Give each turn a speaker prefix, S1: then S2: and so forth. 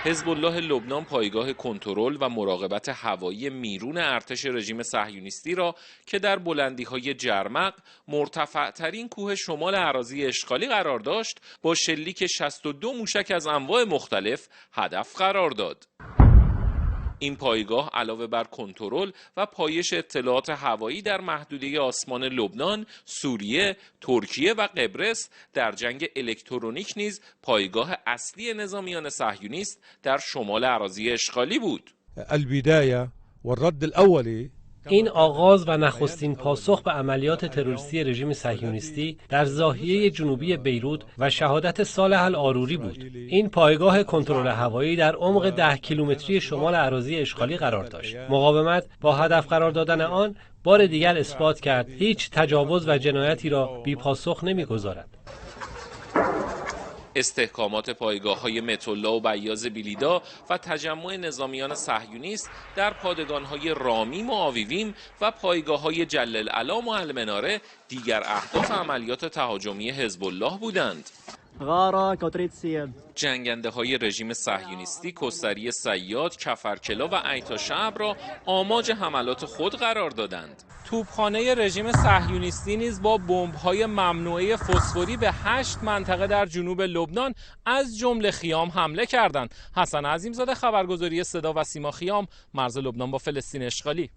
S1: حزب الله لبنان پایگاه کنترل و مراقبت هوایی میرون ارتش رژیم صهیونیستی را که در بلندی‌های جرمق، مرتفع‌ترین کوه شمال اراضی اشغالی قرار داشت، با شلیک 62 موشک از انواع مختلف هدف قرار داد. این پایگاه علاوه بر کنترل و پایش اطلاعات هوایی در محدوده آسمان لبنان، سوریه، ترکیه و قبرس، در جنگ الکترونیک نیز پایگاه اصلی نظامیان صهیونیست در شمال اراضی اشغالی بود.
S2: البدايه والرد الاولي
S3: این آغاز و نخستین پاسخ به عملیات تروریستی رژیم صهیونیستی در ضاحیه جنوبی بیروت و شهادت صالح العاروری بود. این پایگاه کنترل هوایی در عمق 10 کیلومتری شمال اراضی اشغالی قرار داشت. مقاومت با هدف قرار دادن آن بار دیگر اثبات کرد هیچ تجاوز و جنایتی را بی پاسخ نمی‌گذارد.
S1: استحکامات پایگاه‌های مت‌الله و بیاض بیلیدا و تجمع نظامیان صهیونیست در پادگان‌های رامیم و آویویم و پایگاه‌های جلل العلام و المناره دیگر اهداف عملیات تهاجمی حزب الله بودند. جنگنده‌های رژیم صهیونیستی کسری صیاد، کفرکلا و ایتاشعب را آماج حملات خود قرار دادند. توپخانه رژیم صهیونیستی نیز با بمب‌های ممنوعه فسفوری به 8 منطقه در جنوب لبنان از جمله خیام حمله کردند. حسن عظیم‌زاده، خبرگزاری صدا و سیما، خیام، مرز لبنان با فلسطین اشغالی.